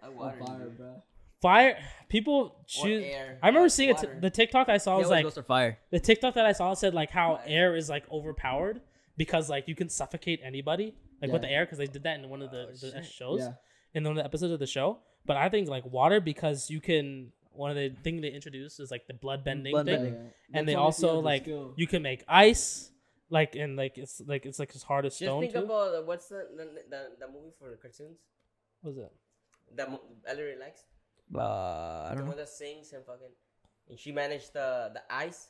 bro. Fire. People choose. Air. I remember seeing the TikTok I saw was like fire. The TikTok that I saw said like how air is like overpowered, because like you can suffocate anybody like with the air because they did that in one of the shows in one of the episodes of the show. But I think like water because you can. One of the things they introduced is like the blood bending thing, and they also like you can make ice, like and like it's as hard as stone. Just think about what's the movie for the cartoons? What was it? That Ellery likes. I don't know. The one that sings and fucking, and she managed the ice.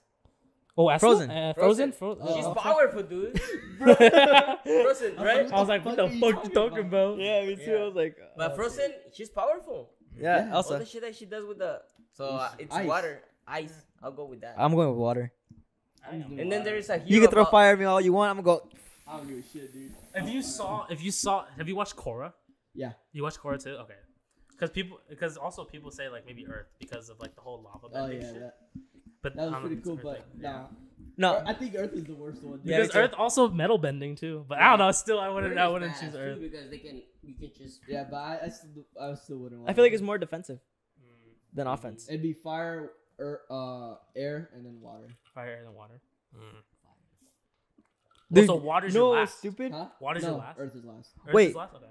Oh, Frozen. Frozen. She's powerful, dude. Frozen, right? I was like, what the fuck you talking about? Yeah, me too. I was like, but Frozen, she's powerful. Yeah. Also, all the shit that she does with the it's ice. Water, ice. I'll go with that. I'm going with water. And then there is a hero. You can throw fire at me all you want. I'm gonna go. I don't give a shit, dude. Have you watched Korra? Yeah. You watched Korra too? Okay. Because also people say like maybe Earth because of like the whole lava bending shit. But that was pretty cool. But no, I think Earth is the worst one. Because Earth also metal bending too. But I don't know. Still, I wouldn't choose Earth because you can just. Yeah, but I still wouldn't. I feel like it's more defensive than offense. It'd be fire, air, and then water. Fire and then water. Dude, so water's your last. Stupid. Huh? Water's your last. Earth is last. Wait. Is last? Okay.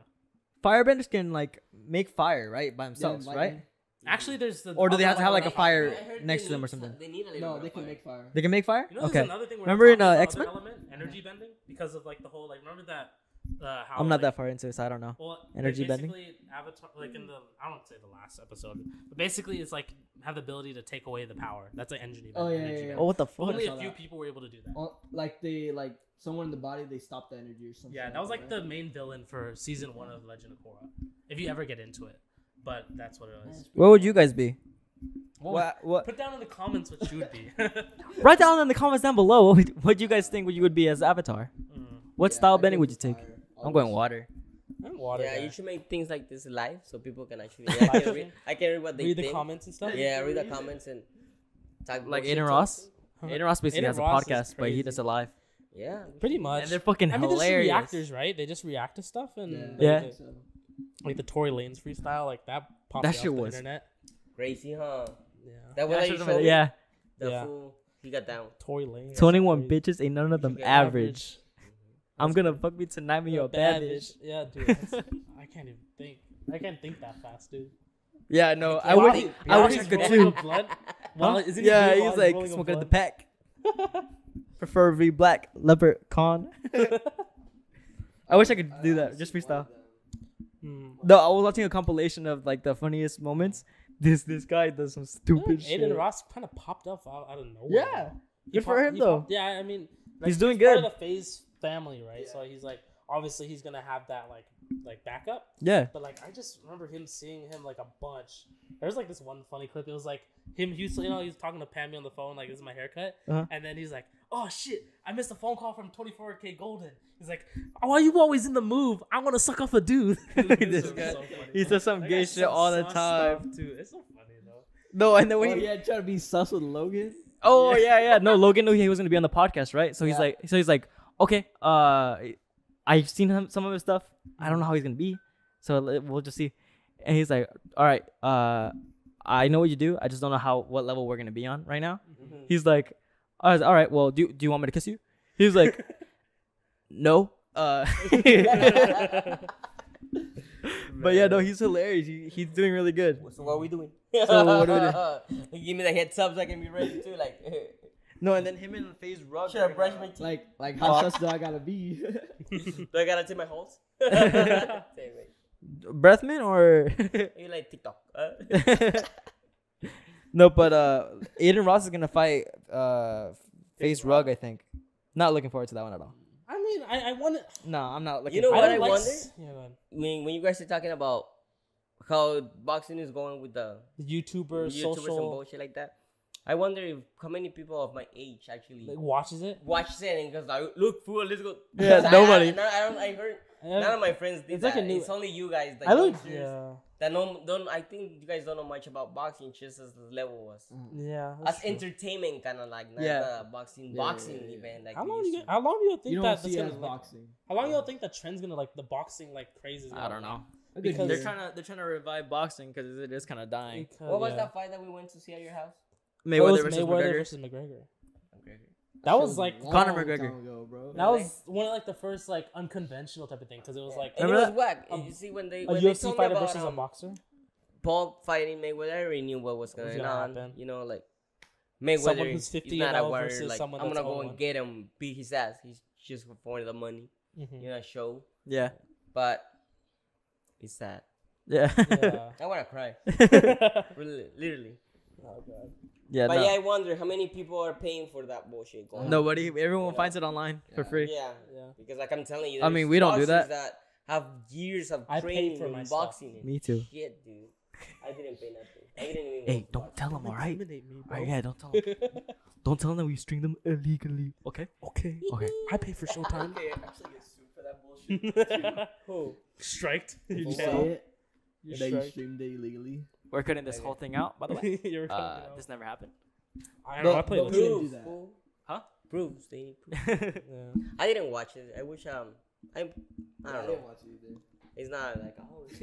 Firebenders can like make fire, right, by themselves, right? Actually, there's the. Or do they have to have like a fire next to them or something? No, they can make fire. They can make fire. You know, okay. Another thing remember in X-Men? X-Men? Energy bending because of like the whole like remember that. How, I'm not that far into it, so I don't know. Well, energy bending. Avatar, like in the I don't say the last episode, but basically it's like have the ability to take away the power. That's an energy. Oh yeah. Oh, what the fuck? Only a few people were able to do that. Like someone in the body, they stop the energy or something. Yeah, that was like the main villain for season 1 of Legend of Korra. If you ever get into it, but that's what it is. Where would you guys be? What? Put down in the comments what you would be. Write down in the comments down below what you guys think you would be as Avatar. What style bending would you take? I'm going water. Yeah, you should make things like this live so people can actually. I can read what they read think. The comments and stuff. Yeah, read the comments and talk like Aiden Ross. Aiden Ross basically has a podcast, but he does it live. Yeah, pretty much. And they're fucking hilarious. They're just reactors, right? They just react to stuff and like the Tory Lanez freestyle, like that popped that off shit the was internet. Crazy, huh? Yeah. That was the fool. He got down. Tory Lanez. 21 bitches ain't none of them average. I'm gonna fuck me tonight when you're a bad bitch. Yeah, dude. I can't even think. I can't think that fast, dude. Yeah, no. I wish I could too. Well, yeah, he's like smoking at the pack. Preferably black leprechaun. I wish I could do that. Just freestyle. No, I was watching a compilation of like the funniest moments. This guy does some stupid shit. Aiden Ross kind of popped up out of nowhere. Yeah, good for him though. Yeah, I mean, like, he's doing good. Part of the Phase family, right? Yeah. So he's like, obviously he's gonna have that like backup. Yeah. But like, I just remember seeing him like a bunch. There's like this one funny clip. It was like him. He was talking to Pammy on the phone, like, "This is my haircut," and then he's like, "Oh shit, I missed a phone call from 24K Golden." He's like, "Oh, why are you always in the move? I want to suck off a dude." This guy, so he says some gay shit all the time. Too. It's so funny though. No, and then when he trying to be sus with Logan. Oh yeah. No, Logan knew he was gonna be on the podcast, right? So he's like, okay, I've seen some of his stuff. I don't know how he's gonna be, so we'll just see. And he's like, all right, I know what you do. I just don't know what level we're gonna be on right now. Mm-hmm. He's like, all right, well, do you want me to kiss you? He's like, no. But yeah, no, he's hilarious. He's doing really good. So what are we doing? So what do we do? Give me the heads up so I can be ready too. Like. No, and then him and FaZe Rug. Should I brush my teeth? Like how sus do I gotta be? Do I gotta take my holes? Breathman or you like TikTok? No, but Aiden Ross is gonna fight FaZe Rug, I think. Not looking forward to that one at all. I mean, I want to. No, I'm not looking. You know what I wonder? Yeah, when you guys are talking about how boxing is going with the YouTubers, social and bullshit like that. I wonder how many people of my age actually watches it and because I look fool, let's go. Yeah, nobody. I heard none of my friends did that. It's only you guys. Like, that I think you guys don't know much about boxing, just as the level was. Yeah, as entertainment, kind of like not boxing event. Like how long do you think that's gonna boxing? How long do you think the trend's gonna the boxing craze is? I don't know. Because they're trying to revive boxing because it is kind of dying. What was that fight that we went to see at your house? Mayweather versus McGregor. That was like Conor McGregor. That was one of like the first like unconventional type of thing because it was like and it was whack. You see when they UFC fighter versus a boxer. Paul fighting Mayweather, I already knew what was going on. Happen. You know, like Mayweather, someone who's 50 not a warrior. Like I'm gonna go and get him, beat his ass. He's just for the money. You know, show. Yeah. But it's sad. Yeah. I wanna cry. Really, literally. Oh god. Yeah, but I wonder how many people are paying for that bullshit. Nobody. Everyone finds it online for free. Yeah. Because like I'm telling you, I mean, we don't do that. Have years of training in boxing. Me too. Shit, dude. I didn't pay nothing. I didn't even. Hey, don't tell them, all right? Yeah, don't tell them. Don't tell them that we stream them illegally. Okay. I pay for Showtime. Okay, actually get sued for that bullshit. Oh, striked. You say it. That you streamed it illegally. We're cutting this whole thing out, by the way. This never happened. I don't know. I played with do that. Huh? Proofs. They need proof. I didn't watch it. I wish I don't know. I didn't watch it either. It's not like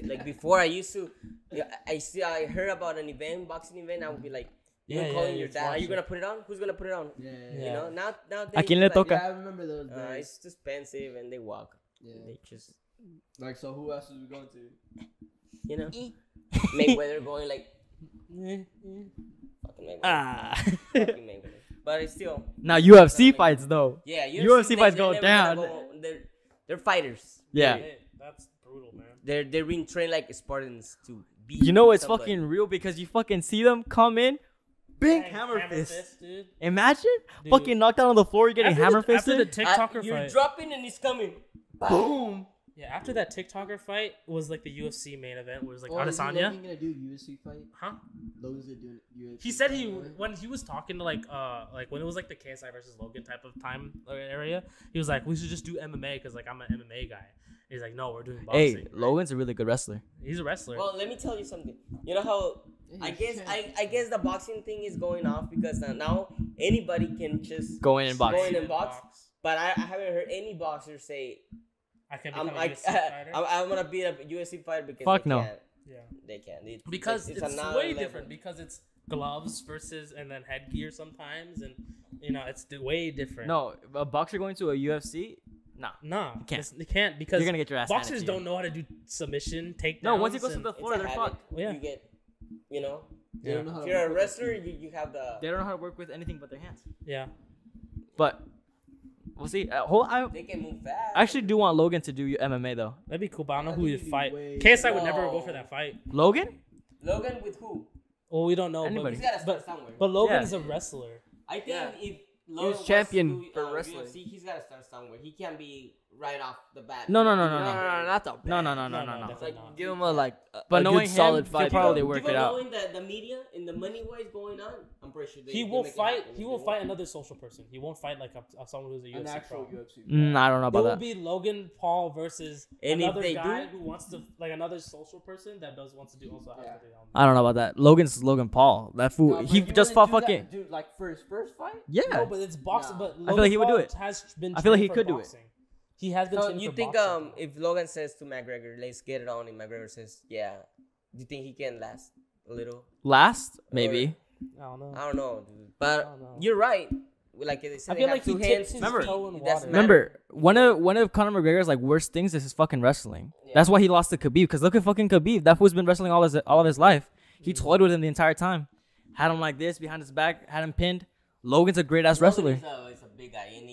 like before I used to. I heard about an event, boxing event. I would be like, calling your dad. Are you gonna put it on? Who's gonna put it on? Yeah. You know, now ¿A quién le toca? Yeah, I remember those days. It's expensive and they walk. Yeah. They just like, so who else is we going to? You know, Mayweather going like fucking Mayweather. Fucking Mayweather. But it's still now UFC fights though. Yeah, UFC fights go down. They're fighters. Yeah. That's brutal, man. They're being trained like Spartans to be. You know it's fucking real because you fucking see them come in, big hammer fist. Dude. Imagine fucking knocked out on the floor, you're getting hammer fisted. After the TikToker fight, you're dropping and he's coming. Boom. Yeah, after that TikToker fight was like the UFC main event, where it was like Adesanya. Is Logan gonna do UFC fight? Huh? Logan's gonna do UFC. He said when he was talking to like when it was like the KSI versus Logan type of time area, he was like, we should just do MMA because like I'm an MMA guy. He's like, no, we're doing boxing. Hey, Logan's a really good wrestler. He's a wrestler. Well, let me tell you something. You know how I guess the boxing thing is going off because now anybody can just go in and box. But I haven't heard any boxer say I can become a UFC fighter. I'm gonna be a UFC fighter because fuck they no. Can't. Yeah, they can't. Because it's way different. Because it's gloves versus and then headgear sometimes, and you know it's way different. No, a boxer going to a UFC. Nah, you can't because you're gonna get your ass. Boxers don't know how to do submission, takedowns. No, once it goes to the floor, they're fucked. You get, you know. Yeah. If you're a wrestler, you have the. They don't know how to work with anything but their hands. Yeah. But we'll see. They can move fast. I actually do want Logan to do MMA though. That'd be cool, but I don't know who he'd fight. KSI would never go for that fight. Logan with who? Well, we don't know. Anybody. He's gotta start somewhere. But Logan's a wrestler. I think if Logan was champion for wrestling, UFC, he's gotta start somewhere. He can't be right off the bat. No, not the bat. No. Like, give him a but knowing good solid him, fight. he'll probably work it out. Knowing the media and the money wise going on, I'm pretty sure he will fight. He will fight another social person. He won't fight like someone who's a UFC actual pro. UFC. I don't know about that. It will be Logan Paul versus another guy who wants to like another social person that wants to do also. Yeah. I don't know about that. Logan's Logan Paul. That fool. No, he just fought fucking. Dude, like for his first fight. Yeah. No, but it's boxing. But Logan I feel like he would do it. I feel like he could do it. He has been. So you think if Logan says to McGregor, "Let's get it on," and McGregor says, "Yeah," do you think he can last a little? Last, maybe. I don't know, dude. But you're right. Like they said, I feel like he tips his toe in water. Remember, one of Conor McGregor's like worst things is his fucking wrestling. Yeah. That's why he lost to Khabib. Because look at fucking Khabib. That fool's been wrestling all of his life. He toyed with him the entire time. Had him like this behind his back. Had him pinned. Logan's a great ass wrestler. He's a big guy, and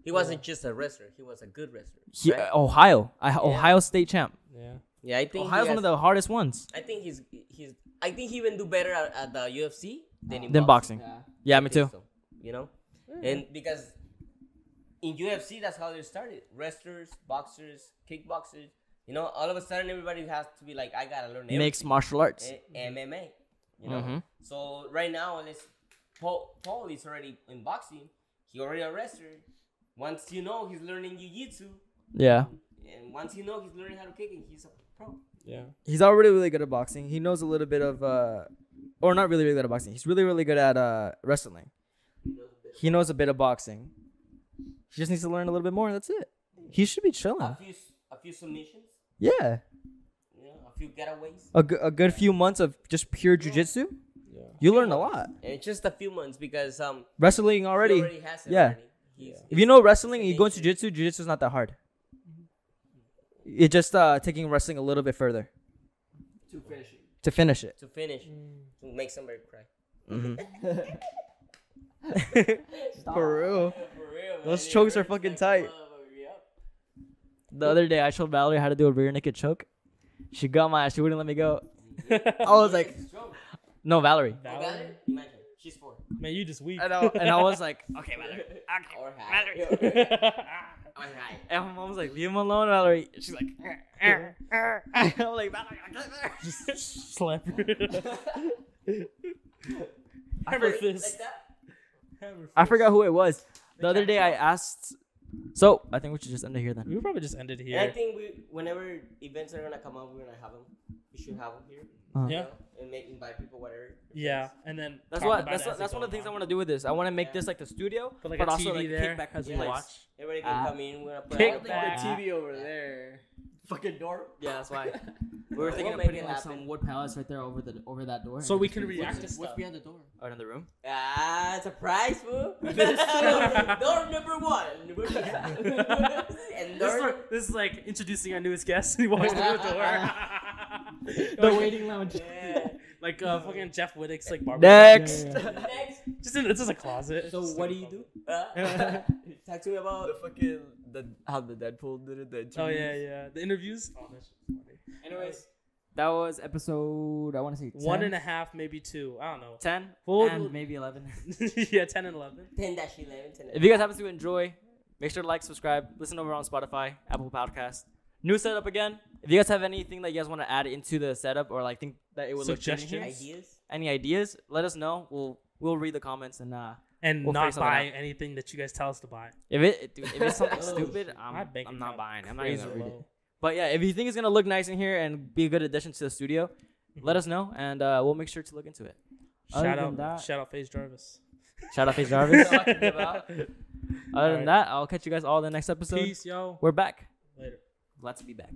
he wasn't just a wrestler. He was a good wrestler. Right? Ohio State champ. Yeah, I think Ohio's one of the hardest ones. I think I think he even do better at the UFC than boxing. Yeah, me too. So, you know, and because in UFC that's how they started. Wrestlers, boxers, kickboxers. You know, all of a sudden everybody has to be like, I gotta learn everything. Mixed martial arts. MMA. You know. So right now, Paul is already in boxing. He already a wrestler. Once you know he's learning jiu-jitsu. Yeah. And once you know he's learning how to kick, he's a pro. Yeah. He's already really good at boxing. He knows a little bit of or not really, really good at boxing. He's really, really good at wrestling. He knows a bit of boxing. He just needs to learn a little bit more. That's it. He should be chilling. A few submissions. Yeah. A few getaways. A good few months of just pure jiu-jitsu. Yeah. You learn a lot. And it's just a few months because wrestling already. He already has it. Yeah. Already. If you know wrestling and you go into jiu-jitsu, jiu-jitsu is not that hard. It's just taking wrestling a little bit further. To finish it. To make somebody cry. For real. Those chokes are fucking tight. The other day, I showed Valerie how to do a rear naked choke. She got my ass. She wouldn't let me go. I was like, no, Valerie. Valerie? Imagine. She's 4. Man, you just weak. And I was like, okay, Valerie. Okay, Or Valerie. Alright. And my mom was like, leave him alone, Valerie. She's like, I'm like, Valerie, just slap her. I forgot who it was. The other day I asked. So I think we should just end it here then. We probably just end it here. And I think whenever events are gonna come up, we're gonna have them. We should have them here. Yeah. And invite people, whatever. Yeah, and then that's one of the things I want to do with this. I want to make this like the studio, but also TV like there. Kickback has to watch. Everybody can come in. We're gonna put Kickback. The TV over there. Fucking door. Yeah, that's why. We were thinking of putting like some wood pallets right there over that door. So we can react to stuff. What's behind the door? Out in the room. Surprise, fool. Door number 1. And this is like introducing our newest guest. He walks through the door. The waiting lounge. Yeah. Like fucking Jeff Whittick's like barber. Next. Next. It's just a closet. So what do you do? Talk to me about the fucking how the Deadpool did it. Oh yeah. The interviews. Oh, that's funny. Anyways, that was episode. I want to say 10. 1.5, maybe 2. I don't know. 10 and maybe 11. Yeah, 10 and 11. 10-11. If you guys happen to enjoy, make sure to like, subscribe, listen over on Spotify, Apple Podcast. New setup again. If you guys have anything that you guys want to add into the setup or like think that it would look good, any ideas, let us know. We'll read the comments and we'll not buy anything that you guys tell us to buy. If it's something stupid, I'm not buying. I'm not even gonna read it. But yeah, if you think it's gonna look nice in here and be a good addition to the studio, let us know and we'll make sure to look into it. Shout out FaZe Jarvis. Shout out FaZe Jarvis. Other than that, I'll catch you guys all in the next episode. Peace, yo. We're back. Later. Glad to be back.